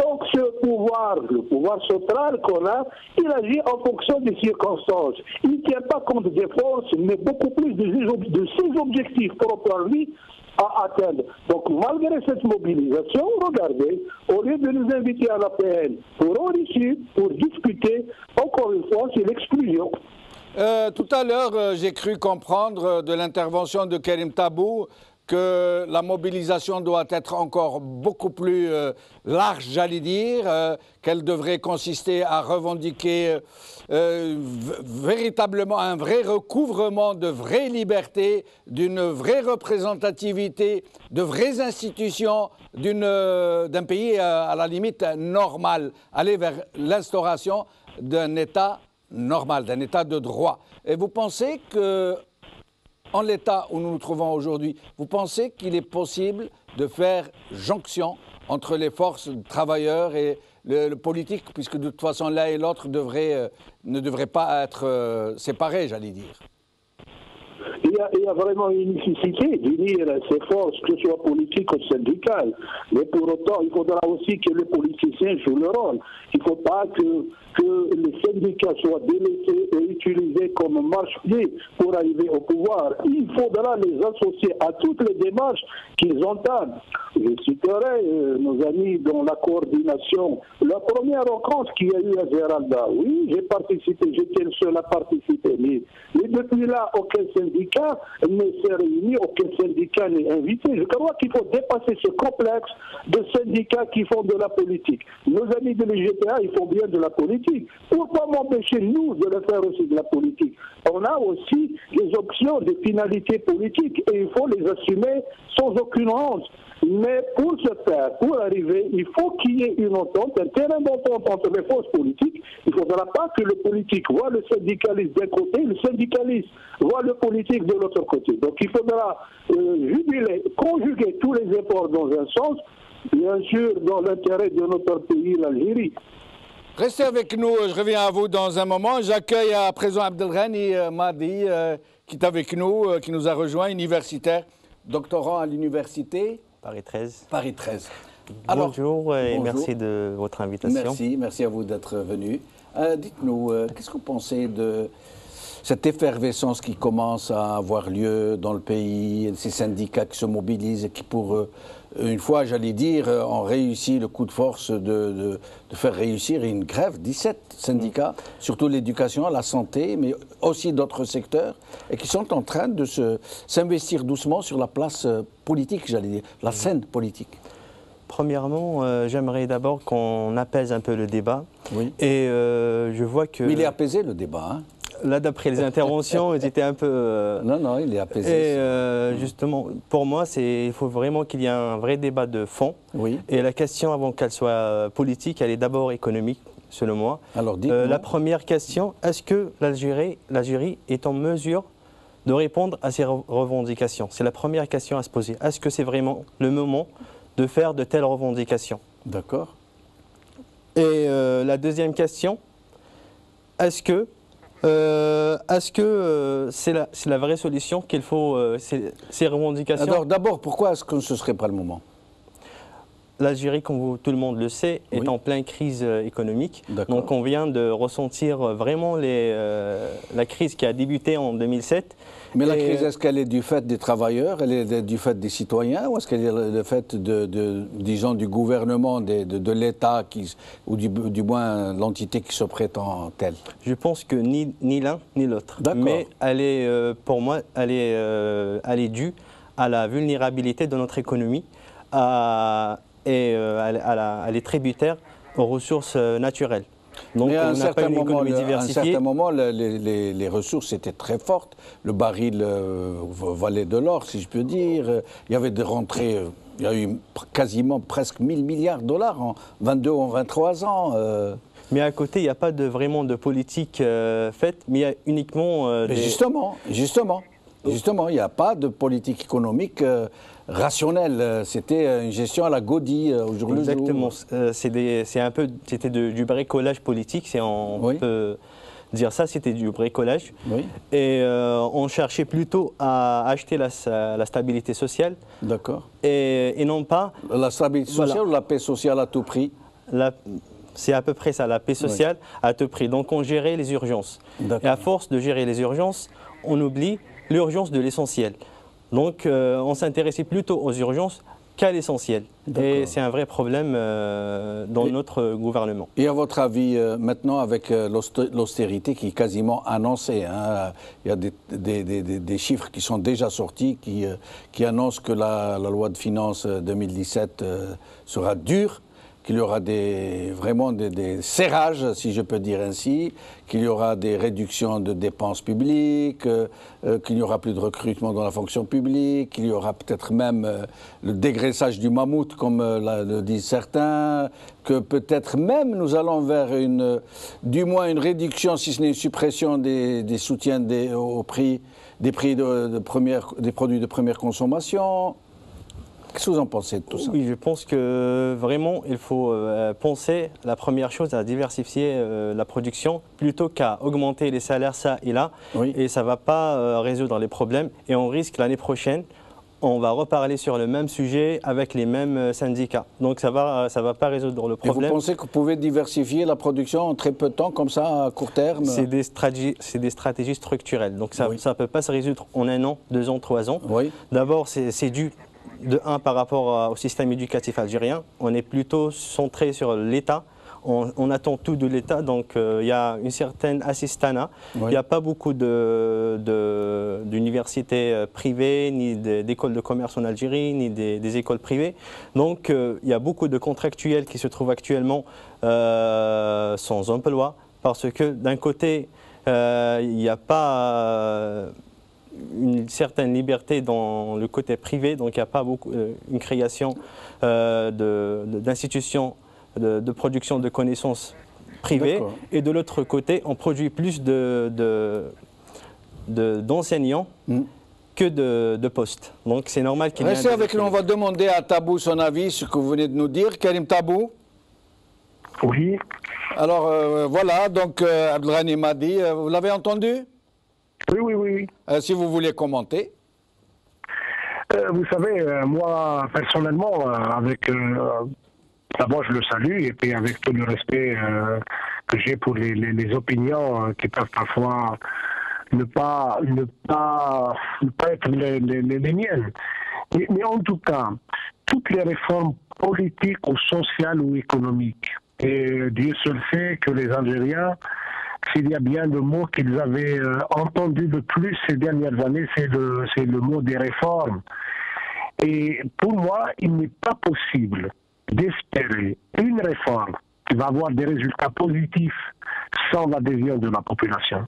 [SPEAKER 5] Donc ce pouvoir, le pouvoir central qu'on a, il agit en fonction des circonstances. Il ne tient pas compte des forces, mais beaucoup plus de ses objectifs propres à lui à atteindre. Donc malgré cette mobilisation, regardez, au lieu de nous inviter à la PN pour enrichir, pour discuter, encore une fois, c'est l'exclusion.
[SPEAKER 1] Tout à l'heure, j'ai cru comprendre de l'intervention de Karim Tabou que la mobilisation doit être encore beaucoup plus large, j'allais dire, qu'elle devrait consister à revendiquer véritablement un vrai recouvrement de vraies libertés, d'une vraie représentativité, de vraies institutions d'un pays à la limite normal, aller vers l'instauration d'un État normal, d'un État de droit. Et vous pensez que en l'état où nous nous trouvons aujourd'hui, vous pensez qu'il est possible de faire jonction entre les forces de travailleurs et le politique, puisque de toute façon l'un et l'autre ne devraient pas être séparés, j'allais dire?
[SPEAKER 5] Il y a vraiment une nécessité d'unir ces forces, que ce soit politiques ou syndicales. Mais pour autant, il faudra aussi que les politiciens jouent leur rôle. Il ne faut pas que les syndicats soient délaissés et utilisés comme marche-pied pour arriver au pouvoir. Il faudra les associer à toutes les démarches qu'ils entament. Je citerai nos amis dans la coordination. La première rencontre qu'il y a eu à Zeralda, oui, j'ai participé, j'étais le seul à participer. Mais depuis là, aucun syndicat ne s'est réuni, aucun syndicat n'est invité. Je crois qu'il faut dépasser ce complexe de syndicats qui font de la politique. Nos amis de l'IGPA, ils font bien de la politique. Pourquoi m'empêcher, nous, de le faire aussi de la politique? On a aussi des options, des finalités politiques et il faut les assumer sans aucune honte. Mais pour ce faire, pour arriver, il faut qu'il y ait une entente, un terrain d'entente entre les forces politiques. Il ne faudra pas que le politique voit le syndicaliste d'un côté, le syndicaliste voit le politique de l'autre côté. Donc il faudra conjuguer tous les efforts dans un sens, bien sûr dans l'intérêt de notre pays, l'Algérie.
[SPEAKER 1] Restez avec nous, je reviens à vous dans un moment. J'accueille à présent Abdelghani Mahdi, qui est avec nous, qui nous a rejoint, universitaire, doctorant à l'université
[SPEAKER 6] Paris 13.
[SPEAKER 1] Paris 13.
[SPEAKER 6] Alors, bonjour et merci de votre invitation.
[SPEAKER 1] Merci à vous d'être venu. Dites-nous, qu'est-ce que vous pensez de cette effervescence qui commence à avoir lieu dans le pays, ces syndicats qui se mobilisent et qui, pour une fois, j'allais dire, ont réussi le coup de force de faire réussir une grève, 17 syndicats, surtout l'éducation, la santé, mais aussi d'autres secteurs, et qui sont en train de s'investir doucement sur la place politique, j'allais dire, la scène politique.
[SPEAKER 6] Premièrement, j'aimerais d'abord qu'on apaise un peu le débat.
[SPEAKER 1] Oui.
[SPEAKER 6] Et je vois que...
[SPEAKER 1] Mais il est apaisé, le débat, hein?
[SPEAKER 6] Là, d'après les interventions, j'étais un peu...
[SPEAKER 1] Non, il est apaisé.
[SPEAKER 6] Et justement, pour moi, il faut vraiment qu'il y ait un vrai débat de fond.
[SPEAKER 1] Oui.
[SPEAKER 6] Et la question, avant qu'elle soit politique, elle est d'abord économique, selon moi.
[SPEAKER 1] Alors, dites-moi.
[SPEAKER 6] La première question, est-ce que l'Algérie est en mesure de répondre à ces revendications? C'est la première question à se poser. Est-ce que c'est vraiment le moment de faire de telles revendications?
[SPEAKER 1] D'accord.
[SPEAKER 6] Et la deuxième question, est-ce que c'est la vraie solution qu'il faut, ces revendications?
[SPEAKER 1] Alors d'abord, pourquoi est-ce que ce ne serait pas le moment?
[SPEAKER 6] L'Algérie, comme tout le monde le sait, est en pleine crise économique. Donc on vient de ressentir vraiment la crise qui a débuté en 2007.
[SPEAKER 1] Mais la crise, est-ce qu'elle est du fait des travailleurs, elle est du fait des citoyens, ou est-ce qu'elle est du fait, disons, du gouvernement, de l'État, ou du moins l'entité qui se prétend telle? Je
[SPEAKER 6] pense que ni l'un ni l'autre. Mais pour moi, elle est due à la vulnérabilité de notre économie, et elle est tributaire aux ressources naturelles. Donc,
[SPEAKER 1] mais à un certain moment, les ressources étaient très fortes. Le baril valait de l'or, si je peux dire. Il y avait des rentrées, il y a eu quasiment presque 1000 milliards de dollars en 22 ou en 23 ans.
[SPEAKER 6] Mais à côté, il n'y a pas vraiment de politique faite, mais il y a uniquement
[SPEAKER 1] Justement, il n'y a pas de politique économique rationnelle. C'était une gestion à la Gaudi au jour le jour.
[SPEAKER 6] Exactement. C'était du bricolage politique, on peut dire ça, c'était du bricolage.
[SPEAKER 1] Oui.
[SPEAKER 6] Et on cherchait plutôt à acheter la stabilité sociale.
[SPEAKER 1] D'accord.
[SPEAKER 6] Et non pas...
[SPEAKER 1] La stabilité sociale ou la paix sociale à tout prix?
[SPEAKER 6] c'est à peu près ça, la paix sociale à tout prix. Donc on gérait les urgences. Et à force de gérer les urgences, on oublie l'urgence de l'essentiel. Donc on s'intéressait plutôt aux urgences qu'à l'essentiel. Et c'est un vrai problème dans notre gouvernement.
[SPEAKER 1] Et à votre avis, maintenant, avec l'austérité qui est quasiment annoncée, hein, il y a des chiffres qui sont déjà sortis qui annoncent que la loi de finances 2017 sera dure, qu'il y aura vraiment des serrages, si je peux dire ainsi, qu'il y aura des réductions de dépenses publiques, qu'il n'y aura plus de recrutement dans la fonction publique, qu'il y aura peut-être même le dégraissage du mammouth, comme le disent certains, que peut-être même nous allons vers du moins une réduction, si ce n'est une suppression des soutiens des prix des produits de première consommation. Qu'est-ce que vous en pensez de tout ça?
[SPEAKER 6] Oui, je pense que vraiment, il faut penser, la première chose, à diversifier la production plutôt qu'à augmenter les salaires ça et là. Oui. Et ça ne va pas résoudre les problèmes. Et on risque l'année prochaine, on va reparler sur le même sujet avec les mêmes syndicats. Donc ça va pas résoudre le problème.
[SPEAKER 1] Et vous pensez que vous pouvez diversifier la production en très peu de temps, comme ça, à court terme?
[SPEAKER 6] C'est des stratégies structurelles. Donc ça ne peut pas se résoudre en 1 an, 2 ans, 3 ans. Oui. D'abord, c'est dû de un par rapport au système éducatif algérien. On est plutôt centré sur l'État. On attend tout de l'État, donc il y a une certaine assistanat. Oui. Il n'y a pas beaucoup d'universités privées, ni d'écoles de commerce en Algérie, ni des écoles privées. Donc il y a beaucoup de contractuels qui se trouvent actuellement sans emploi, parce que d'un côté, il n'y a pas une certaine liberté dans le côté privé, donc il n'y a pas beaucoup une création d'institutions de production de connaissances privées. Et de l'autre côté, on produit plus d'enseignants que de postes. Donc c'est normal qu'il y ait...
[SPEAKER 1] Restez avec nous, on va demander à Tabou son avis, ce que vous venez de nous dire. Karim Tabou?
[SPEAKER 3] Oui.
[SPEAKER 1] Alors voilà, donc Abdelghani m'a dit, vous l'avez entendu?
[SPEAKER 3] Oui.
[SPEAKER 1] Si vous voulez commenter.
[SPEAKER 3] Vous savez, moi, personnellement, d'abord, je le salue, et puis avec tout le respect que j'ai pour les opinions qui peuvent parfois ne pas être les miennes. Mais en tout cas, toutes les réformes politiques ou sociales ou économiques, et Dieu seul sait que les Algériens, s'il y a bien le mot qu'ils avaient entendu le plus ces dernières années, c'est le mot des réformes. Et pour moi, il n'est pas possible d'espérer une réforme qui va avoir des résultats positifs sans l'adhésion de la population.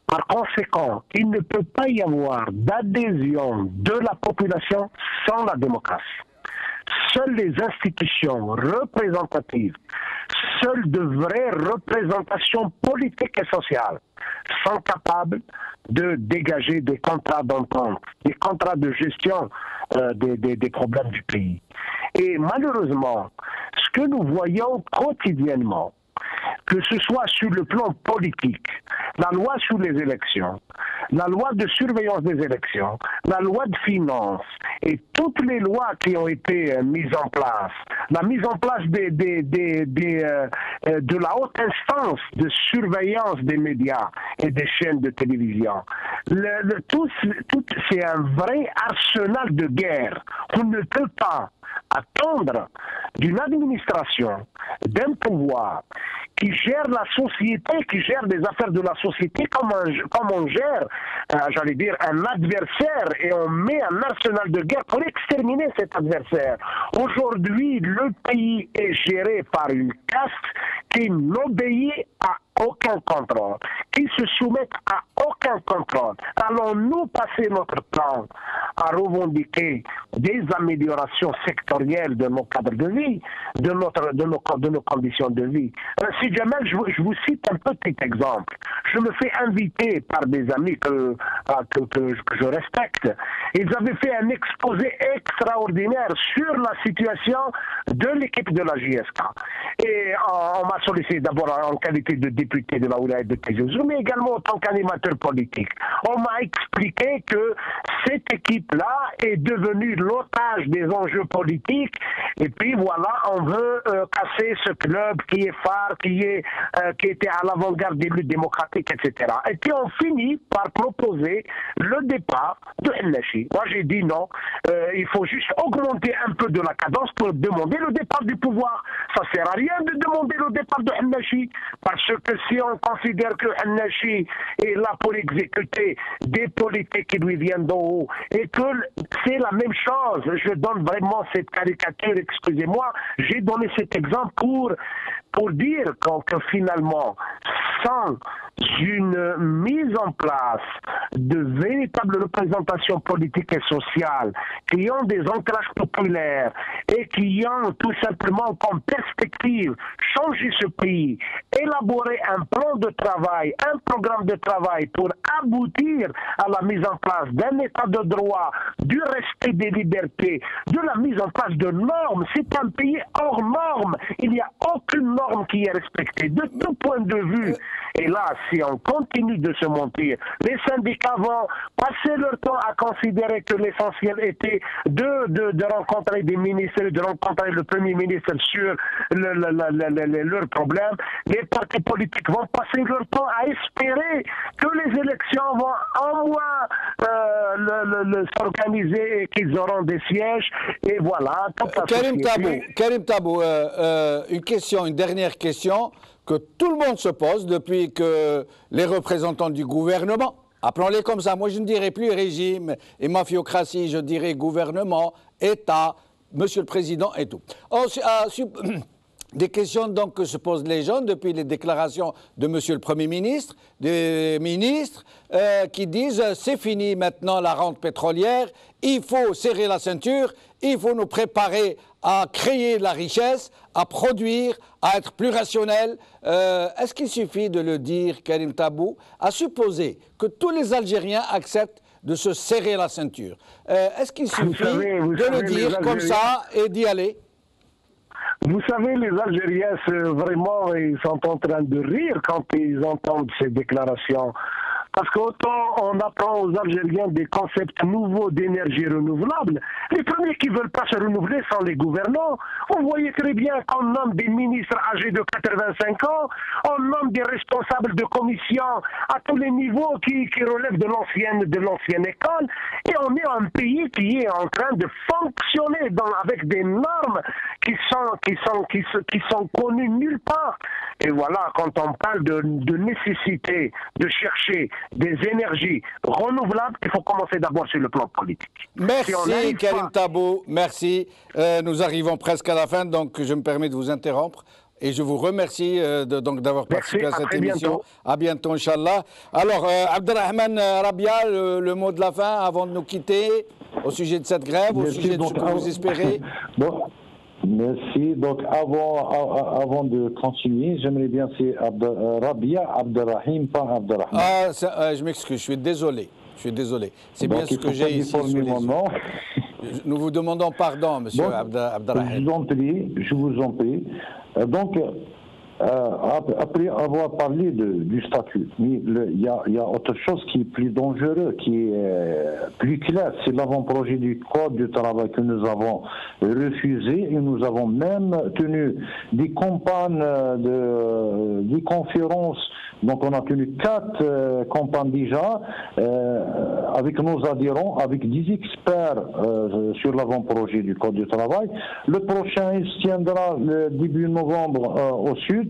[SPEAKER 3] Par conséquent, il ne peut pas y avoir d'adhésion de la population sans la démocratie. Seules les institutions représentatives, seules de vraies représentations politiques et sociales sont capables de dégager des contrats d'entente, des contrats de gestion des problèmes du pays. Et malheureusement, ce que nous voyons quotidiennement, que ce soit sur le plan politique, la loi sur les élections, la loi de surveillance des élections, la loi de finances et toutes les lois qui ont été mises en place, la mise en place de la haute instance de surveillance des médias et des chaînes de télévision, tout c'est un vrai arsenal de guerre. On ne peut pas attendre d'une administration, d'un pouvoir qui gère la société, qui gère des affaires de la société comme on gère, j'allais dire, un adversaire, et on met un arsenal de guerre pour exterminer cet adversaire. Aujourd'hui, le pays est géré par une caste qui n'obéit à aucun contrôle, qui se soumettent à aucun contrôle. Allons-nous passer notre temps à revendiquer des améliorations sectorielles de nos cadres de vie, de nos conditions de vie? Si jamais je vous cite un petit exemple, je me fais inviter par des amis que je respecte. Ils avaient fait un exposé extraordinaire sur la situation de l'équipe de la JSK. Et on m'a sollicité d'abord en qualité de député député de la Oulaye de Tizi Ouzou, mais également en tant qu'animateur politique. On m'a expliqué que cette équipe-là est devenue l'otage des enjeux politiques, et puis voilà, on veut casser ce club qui est phare, qui était à l'avant-garde des luttes démocratiques, etc. Et puis on finit par proposer le départ de El-Nachi. Moi j'ai dit non, il faut juste augmenter un peu de la cadence pour demander le départ du pouvoir. Ça ne sert à rien de demander le départ de El-Nachi, parce que si on considère que El-Nachi est là pour exécuter des politiques qui lui viennent d'en haut, et que c'est la même chose, je donne vraiment cette caricature, excusez-moi, j'ai donné cet exemple pour dire que finalement, sans une mise en place de véritables représentations politiques et sociales qui ont des ancrages populaires et qui ont tout simplement comme perspective changer ce pays, élaborer un plan de travail, un programme de travail pour aboutir à la mise en place d'un état de droit, du respect des libertés, de la mise en place de normes. C'est un pays hors normes. Il n'y a aucune norme qui est respectée de tout point de vue. Et là, si on continue de se mentir, les syndicats vont passer leur temps à considérer que l'essentiel était de rencontrer des ministres, de rencontrer le Premier ministre sur leurs problèmes. Les partis politiques vont passer leur temps à espérer que les élections vont au moins s'organiser et qu'ils auront des sièges. Et voilà.
[SPEAKER 1] Karim Tabou, une dernière question que tout le monde se pose depuis que les représentants du gouvernement, appelons-les comme ça, moi je ne dirais plus régime et mafiocratie, je dirais gouvernement, État, Monsieur le Président et tout. Des questions donc que se posent les gens depuis les déclarations de Monsieur le Premier ministre, des ministres qui disent c'est fini maintenant la rente pétrolière, il faut serrer la ceinture, il faut nous préparer à créer de la richesse, à produire, à être plus rationnel. Est-ce qu'il suffit de le dire, Karim Tabou, à supposer que tous les Algériens acceptent de se serrer la ceinture? Est-ce qu'il suffit de le dire comme ça et d'y aller?
[SPEAKER 3] Vous savez, les Algériens, vraiment, ils sont en train de rire quand ils entendent ces déclarations. Parce qu'autant on apprend aux Algériens des concepts nouveaux d'énergie renouvelable, les premiers qui ne veulent pas se renouveler sont les gouvernants. Vous voyez très bien qu'on nomme des ministres âgés de 85 ans, on nomme des responsables de commission à tous les niveaux qui relèvent de l'ancienne école, et on est un pays qui est en train de fonctionner avec des normes qui sont connues nulle part. Et voilà, quand on parle de nécessité de chercher des énergies renouvelables, il faut commencer d'abord sur le plan politique.
[SPEAKER 1] Merci Karim Tabou, merci. Nous arrivons presque à la fin, donc je me permets de vous interrompre. Et je vous remercie d'avoir participé à cette émission. À bientôt, Inch'Allah. Alors, Abderrahmane Rabia, le mot de la fin avant de nous quitter au sujet de cette grève, au sujet de ce que vous espérez.
[SPEAKER 4] Bon. Merci. Donc, avant de continuer, j'aimerais bien, c'est Rabia Abderrahim, pas Abderrahman.
[SPEAKER 1] Ah, je m'excuse, je suis désolé. C'est bien ce que j'ai ici sous les yeux. Nous vous demandons pardon, monsieur Abderrahim.
[SPEAKER 4] Je vous en prie. Donc, après avoir parlé du statut, il y a autre chose qui est plus dangereux, qui est plus clair, c'est l'avant-projet du Code du travail que nous avons refusé, et nous avons même tenu des campagnes, des conférences. Donc on a tenu 4 campagnes déjà avec nos adhérents, avec 10 experts sur l'avant-projet du Code du travail. Le prochain, il se tiendra le début novembre au sud,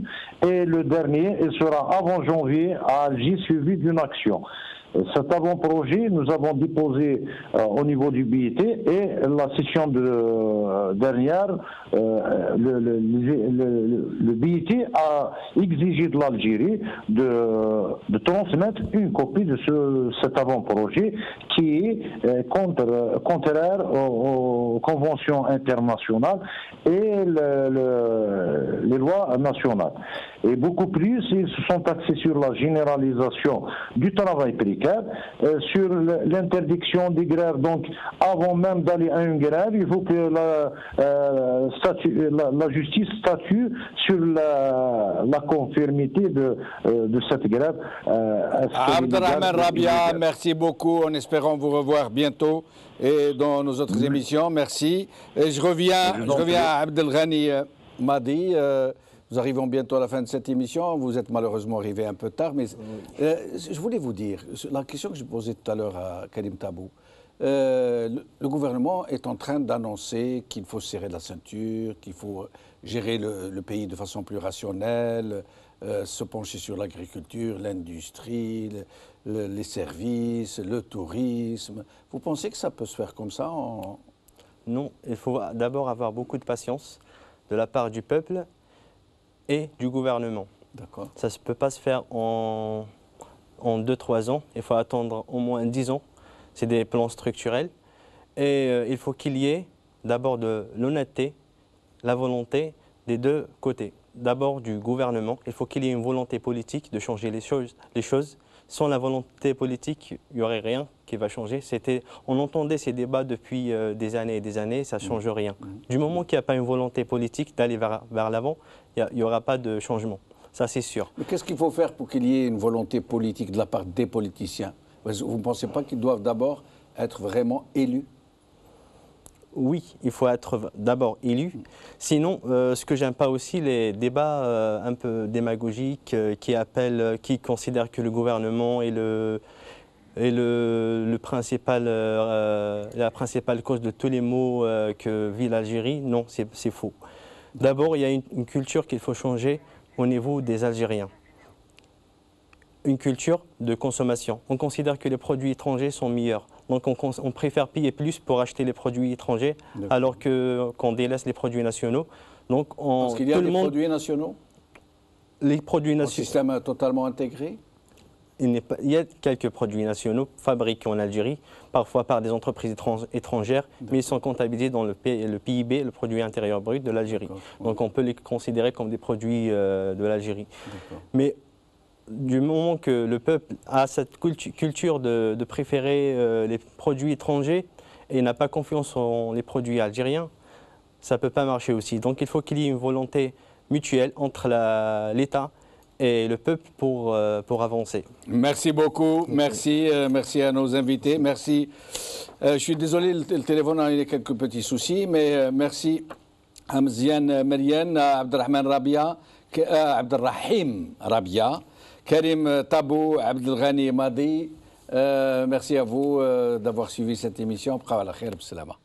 [SPEAKER 4] et le dernier, il sera avant janvier à Alger, suivi d'une action. Cet avant-projet, nous avons déposé au niveau du BIT, et la session dernière, le BIT a exigé de l'Algérie de transmettre une copie de cet avant-projet qui est contraire aux conventions internationales et les lois nationales. Et beaucoup plus, ils se sont axés sur la généralisation du travail précaire, sur l'interdiction des grèves. Donc, avant même d'aller à une grève, il faut que la justice statue sur la conformité de cette grève.
[SPEAKER 1] Abdelrahman Rabia, merci beaucoup, en espérant vous revoir bientôt et dans nos autres émissions. Merci. Et je reviens à Abdelghani Madi. Nous arrivons bientôt à la fin de cette émission. Vous êtes malheureusement arrivé un peu tard, mais je voulais vous dire, la question que j'ai posée tout à l'heure à Karim Tabou, le gouvernement est en train d'annoncer qu'il faut serrer la ceinture, qu'il faut gérer le pays de façon plus rationnelle, se pencher sur l'agriculture, l'industrie, les services, le tourisme. Vous pensez que ça peut se faire comme ça
[SPEAKER 6] Non, il faut d'abord avoir beaucoup de patience de la part du peuple et du gouvernement.
[SPEAKER 1] D'accord.
[SPEAKER 6] Ça ne peut pas se faire en 2-3 ans, il faut attendre au moins 10 ans. C'est des plans structurels. Et il faut qu'il y ait d'abord de l'honnêteté, la volonté des deux côtés. D'abord du gouvernement, il faut qu'il y ait une volonté politique de changer les choses. Sans la volonté politique, il n'y aurait rien qui va changer. On entendait ces débats depuis des années et des années, ça ne change rien. Du moment qu'il n'y a pas une volonté politique d'aller vers l'avant, il n'y aura pas de changement. Ça, c'est sûr.
[SPEAKER 1] Mais qu'est-ce qu'il faut faire pour qu'il y ait une volonté politique de la part des politiciens? Vous ne pensez pas qu'ils doivent d'abord être vraiment élus?
[SPEAKER 6] Oui, il faut être d'abord élu. Sinon, ce que j'aime pas aussi, les débats un peu démagogiques qui considèrent que le gouvernement est la principale cause de tous les maux que vit l'Algérie. Non, c'est faux. D'abord, il y a une culture qu'il faut changer au niveau des Algériens. Une culture de consommation. On considère que les produits étrangers sont meilleurs. Donc on préfère payer plus pour acheter les produits étrangers alors qu'on délaisse les produits nationaux. Donc
[SPEAKER 1] parce qu'il y a des produits nationaux?
[SPEAKER 6] Les produits nationaux.
[SPEAKER 1] Un système totalement intégré?
[SPEAKER 6] Il y a quelques produits nationaux fabriqués en Algérie, parfois par des entreprises étrangères, mais ils sont comptabilisés dans le PIB, le produit intérieur brut de l'Algérie. Donc on peut les considérer comme des produits de l'Algérie. Mais du moment que le peuple a cette culture de préférer les produits étrangers et n'a pas confiance en les produits algériens, ça ne peut pas marcher aussi. Donc il faut qu'il y ait une volonté mutuelle entre l'État et le peuple pour avancer.
[SPEAKER 1] Merci beaucoup, merci à nos invités, merci. Je suis désolé, le téléphone a eu quelques petits soucis, mais merci à Mziane Merienne, à Abdelrahman Rabia, Abdelrahim Rabia, Karim Tabou, Abdelghani Madi. Merci à vous d'avoir suivi cette émission. Bqa ala khair, b'salama.